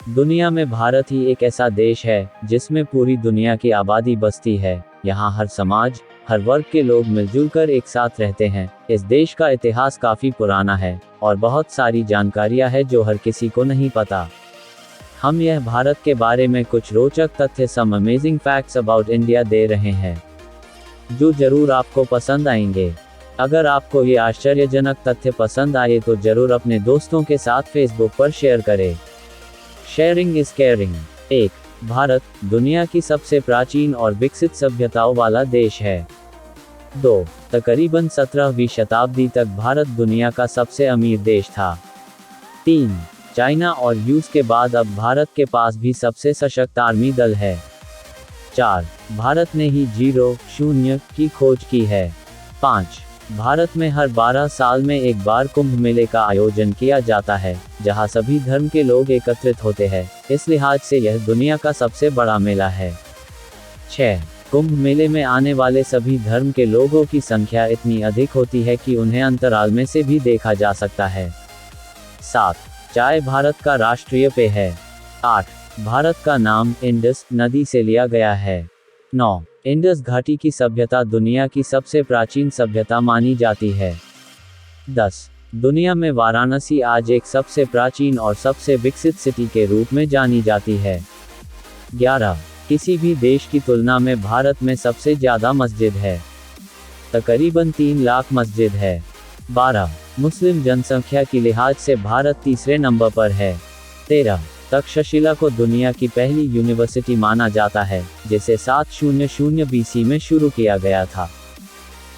दुनिया में भारत ही एक ऐसा देश है जिसमें पूरी दुनिया की आबादी बसती है। यहाँ हर समाज, हर वर्ग के लोग मिलजुल कर एक साथ रहते हैं। इस देश का इतिहास काफी पुराना है और बहुत सारी जानकारियाँ है जो हर किसी को नहीं पता। हम यह भारत के बारे में कुछ रोचक तथ्य, some amazing facts about India दे रहे हैं, जो जरूर आपको पसंद आएंगे। अगर आपको ये आश्चर्यजनक तथ्य पसंद आए तो जरूर अपने दोस्तों के साथ फेसबुक पर शेयर करें। Sharing is caring. 1. भारत दुनिया की सबसे प्राचीन और विकसित सभ्यताओं वाला देश है। 2. तकरीबन 17वीं शताब्दी तक भारत दुनिया का सबसे अमीर देश था। 3. चाइना और रूस के बाद अब भारत के पास भी सबसे सशक्त आर्मी दल है। 4. भारत ने ही 0 की खोज की है। 5. भारत में हर 12 साल में एक बार कुंभ मेले का आयोजन किया जाता है, जहां सभी धर्म के लोग एकत्रित होते हैं। इस लिहाज से यह दुनिया का सबसे बड़ा मेला है। 6. कुंभ मेले में आने वाले सभी धर्म के लोगों की संख्या इतनी अधिक होती है कि उन्हें अंतराल में से भी देखा जा सकता है। 7. चाय भारत का राष्ट्रीय पेय है। 8. भारत का नाम इंडस नदी से लिया गया है। 9. इंडस घाटी की सभ्यता दुनिया की सबसे प्राचीन सभ्यता मानी जाती है। 10. दुनिया में वाराणसी आज एक सबसे प्राचीन और सबसे विकसित सिटी के रूप में जानी जाती है। 11. किसी भी देश की तुलना में भारत में सबसे ज्यादा मस्जिद है, तकरीबन 3 लाख मस्जिद है। 12. मुस्लिम जनसंख्या की लिहाज से भारत तीसरे नंबर पर है। 13. तक्षशिला को दुनिया की पहली यूनिवर्सिटी माना जाता है, जिसे 700 BC में शुरू किया गया था।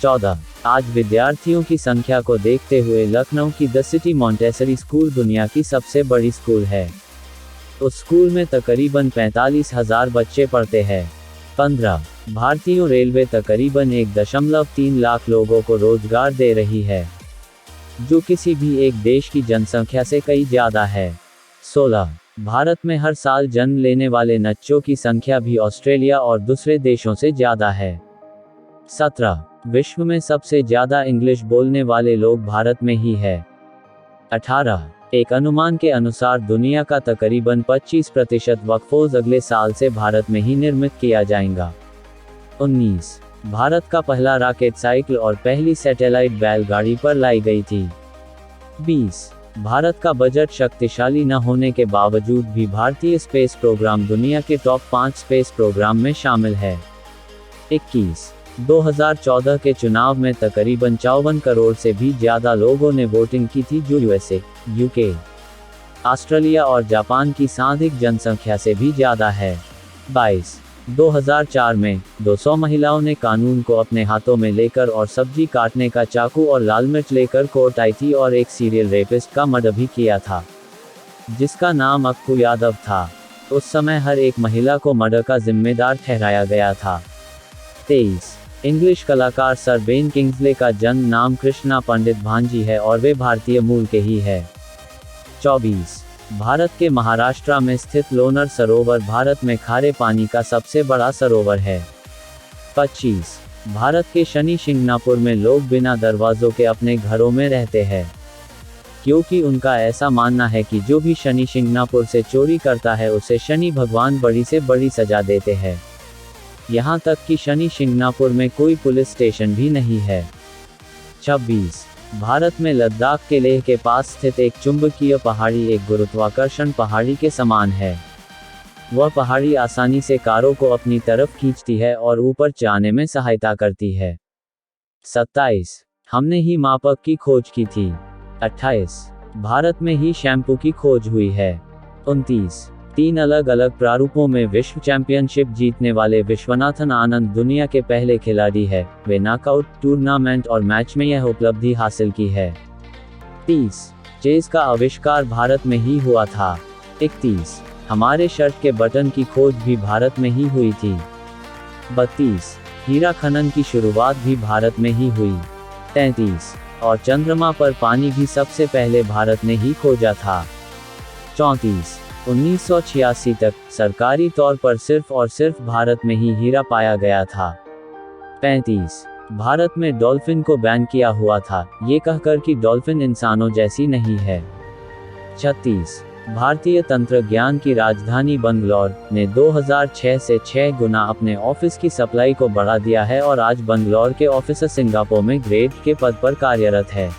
14. आज विद्यार्थियों की संख्या को देखते हुए लखनऊ की द सिटी मॉन्टेसरी स्कूल दुनिया की सबसे बड़ी स्कूल है। उस स्कूल में तकरीबन 45,000 बच्चे पढ़ते हैं। 15. भारतीय रेलवे तकरीबन 1.3 लाख लोगों को रोजगार दे रही है, जो किसी भी एक देश की जनसंख्या से कई ज्यादा है। 16. भारत में हर साल जन्म लेने वाले बच्चों की संख्या भी ऑस्ट्रेलिया और दूसरे देशों से ज्यादा है। 17. विश्व में सबसे ज्यादा इंग्लिश बोलने वाले लोग भारत में ही है। 18. एक अनुमान के अनुसार दुनिया का तकरीबन 25% वर्कफोर्स अगले साल से भारत में ही निर्मित किया जाएगा। 19. भारत का पहला रॉकेट साइकिल और पहली सैटेलाइट बैलगाड़ी पर लाई गई थी। 20. भारत का बजट शक्तिशाली न होने के बावजूद भी भारतीय स्पेस प्रोग्राम दुनिया के टॉप 5 स्पेस प्रोग्राम में शामिल है। 21. 2014 के चुनाव में तकरीबन 54 करोड़ से भी ज्यादा लोगों ने वोटिंग की थी, जो यूएसए, यूके, ऑस्ट्रेलिया और जापान की सांधिक जनसंख्या से भी ज्यादा है। 22. 2004 में 200 महिलाओं ने कानून को अपने हाथों में लेकर और सब्जी काटने का चाकू और लाल मिर्च लेकर कोर्ट आई थी और एक सीरियल रेपिस्ट का मर्डर भी किया था, जिसका नाम अक्कू यादव था। उस समय हर एक महिला को मर्डर का जिम्मेदार ठहराया गया था। 23. इंग्लिश कलाकार सर बेन किंग्सले का जन्म नाम कृष्णा पंडित भांजी है और वे भारतीय मूल के ही है। 24. भारत के महाराष्ट्र में स्थित लोनार सरोवर भारत में खारे पानी का सबसे बड़ा सरोवर है। 25. भारत के शनि शिंगणापुर में लोग बिना दरवाजों के अपने घरों में रहते हैं, क्योंकि उनका ऐसा मानना है कि जो भी शनि शिंगणापुर से चोरी करता है उसे शनि भगवान बड़ी से बड़ी सजा देते हैं। यहाँ तक कि शनि शिंगणापुर में कोई पुलिस स्टेशन भी नहीं है। 26. भारत में लद्दाख के लेह के पास स्थित एक चुंबकीय पहाड़ी एक गुरुत्वाकर्षण पहाड़ी के समान है। वह पहाड़ी आसानी से कारों को अपनी तरफ खींचती है और ऊपर जाने में सहायता करती है। 27. हमने ही मापक की खोज की थी। 28. भारत में ही शैम्पू की खोज हुई है। 29. 3 अलग अलग प्रारूपों में विश्व चैंपियनशिप जीतने वाले विश्वनाथन आनंद दुनिया के पहले खिलाड़ी है। वे नॉकआउट, टूर्नामेंट और मैच में यह उपलब्धि हासिल की है। 30. चेस का आविष्कार भारत में ही हुआ था। 31. हमारे शर्ट के बटन की खोज भी भारत में ही हुई थी। 32. हीरा खनन की शुरुआत भी भारत में ही हुई। 33. और चंद्रमा पर पानी भी सबसे पहले भारत ने ही खोजा था। 34. 1986 तक सरकारी तौर पर सिर्फ और सिर्फ भारत में ही हीरा पाया गया था। 35. भारत में डॉल्फिन को बैन किया हुआ था, ये कहकर कि डॉल्फिन इंसानों जैसी नहीं है। 36. भारतीय तंत्रज्ञान की राजधानी बंगलौर ने 2006 से 6 गुना अपने ऑफिस की सप्लाई को बढ़ा दिया है और आज बंगलौर के ऑफिसर सिंगापुर में ग्रेड के पद पर कार्यरत है।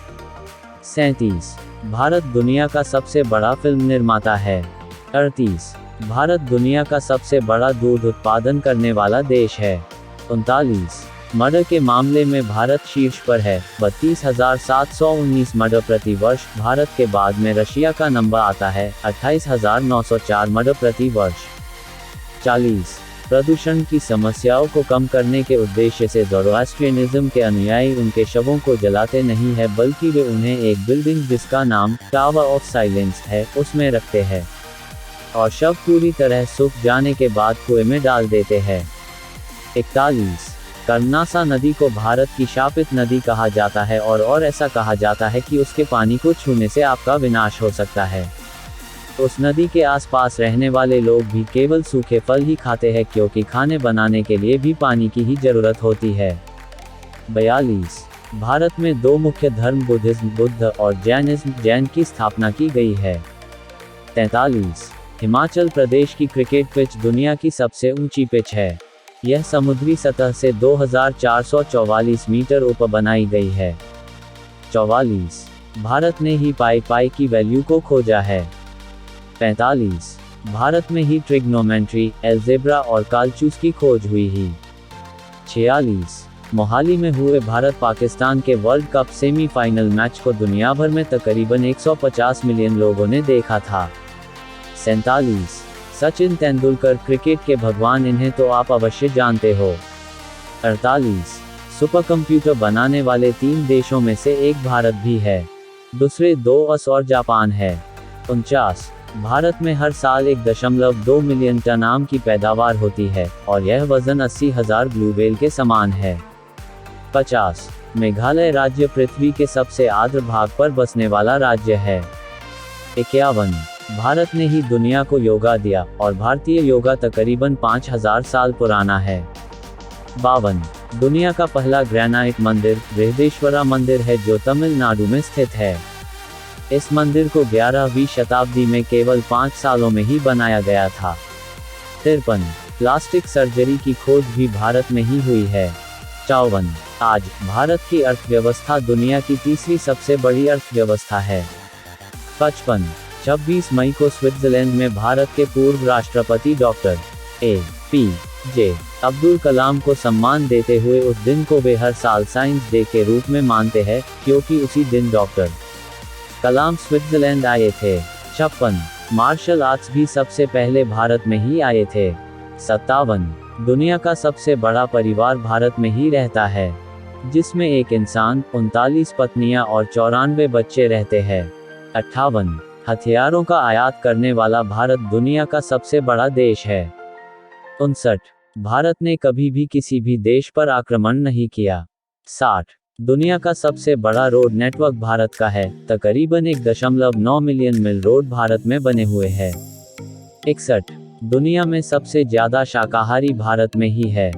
37 भारत दुनिया का सबसे बड़ा फिल्म निर्माता है। 38 भारत दुनिया का सबसे बड़ा दूध उत्पादन करने वाला देश है। 39 मर्डर के मामले में भारत शीर्ष पर है, 32,719 मर्डर प्रति वर्ष। भारत के बाद में रशिया का नंबर आता है, 28,904 मर्डर प्रति वर्ष। 40 प्रदूषण की समस्याओं को कम करने के उद्देश्य से ज़ोरोएस्ट्रियनिज्म के अनुयायी उनके शवों को जलाते नहीं है, बल्कि वे उन्हें एक बिल्डिंग जिसका नाम टावर ऑफ साइलेंस है उसमें रखते हैं और शव पूरी तरह सूख जाने के बाद कुएं में डाल देते हैं। 41 कर्मनासा नदी को भारत की शापित नदी कहा जाता है और ऐसा कहा जाता है कि उसके पानी को छूने से आपका विनाश हो सकता है। उस नदी के आसपास रहने वाले लोग भी केवल सूखे फल ही खाते हैं क्योंकि खाने बनाने के लिए भी पानी की ही जरूरत होती है। 42 भारत में 2 मुख्य धर्म बुद्धिज्म बुद्ध और जैनिज्म जैन की स्थापना की गई है। 43 हिमाचल प्रदेश की क्रिकेट पिच दुनिया की सबसे ऊंची पिच है। यह समुद्री सतह से 2444 मीटर ऊपर बनाई गई है। 44 भारत ने ही पाई की वैल्यू को खोजा है। 45 भारत में ही ट्रिग्नोमेट्री, अलजेब्रा और कालचूस की खोज हुई ही। 46 मोहाली में हुए भारत पाकिस्तान के वर्ल्ड कप सेमीफाइनल मैच को दुनिया भर में तकरीबन 150 मिलियन लोगों ने देखा था। 47 सचिन तेंदुलकर क्रिकेट के भगवान, इन्हें तो आप अवश्य जानते हो। 48 सुपर कंप्यूटर बनाने वाले 3 देशों में से एक भारत भी है, दूसरे 2 और जापान है। 49 भारत में हर साल 1.2 मिलियन टन आम की पैदावार होती है और यह वजन 80,000 ब्लू व्हेल के समान है। 50 मेघालय राज्य पृथ्वी के सबसे आर्द्र भाग पर बसने वाला राज्य है। 51 भारत ने ही दुनिया को योगा दिया और भारतीय योगा तकरीबन 5000 साल पुराना है। 52 दुनिया का पहला ग्रेनाइट मंदिर बृहदेश्वरा मंदिर है जो तमिलनाडु में स्थित है। इस मंदिर को 11वीं शताब्दी में केवल 5 सालों में ही बनाया गया था। 53 प्लास्टिक सर्जरी की खोज भी भारत में ही हुई है। 54 आज भारत की अर्थव्यवस्था दुनिया की तीसरी सबसे बड़ी अर्थव्यवस्था है। 55 26 मई को स्विट्जरलैंड में भारत के पूर्व राष्ट्रपति डॉक्टर APJ अब्दुल कलाम को सम्मान देते हुए उस दिन को वे हर साल साइंस डे के रूप में मानते हैं क्योंकि उसी दिन डॉक्टर कलाम स्विट्जरलैंड आए थे। 56 मार्शल आर्ट्स भी सबसे पहले भारत में ही आए थे। 57 दुनिया का सबसे बड़ा परिवार भारत में ही रहता है, जिसमें एक इंसान, 39 पत्नियां और 94 बच्चे रहते हैं। 58 हथियारों का आयात करने वाला भारत दुनिया का सबसे बड़ा देश है। 59 भारत ने कभी भी किसी भी देश पर आक्रमण नहीं किया। 60 दुनिया का सबसे बड़ा रोड नेटवर्क भारत का है, तकरीबन 1.9 मिलियन मील रोड भारत में बने हुए हैं। 61 दुनिया में सबसे ज्यादा शाकाहारी भारत में ही है।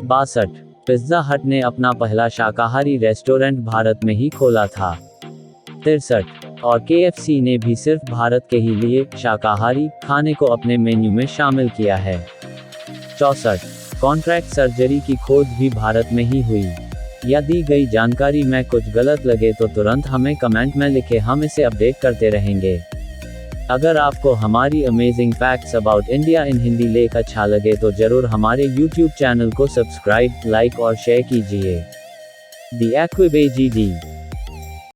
62 पिज्जा हट ने अपना पहला शाकाहारी रेस्टोरेंट भारत में ही खोला था। 63 और KFC ने भी सिर्फ भारत के ही लिए शाकाहारी खाने को अपने मेन्यू में शामिल किया है। 64 कॉन्ट्रैक्ट सर्जरी की खोज भी भारत में ही हुई। या दी गई जानकारी में कुछ गलत लगे तो तुरंत हमें कमेंट में लिखें, हम इसे अपडेट करते रहेंगे। अगर आपको हमारी amazing facts about India in Hindi लेख अच्छा लगे तो जरूर हमारे YouTube चैनल को सब्सक्राइब, लाइक और शेयर कीजिए। दी एक्विबेजी डी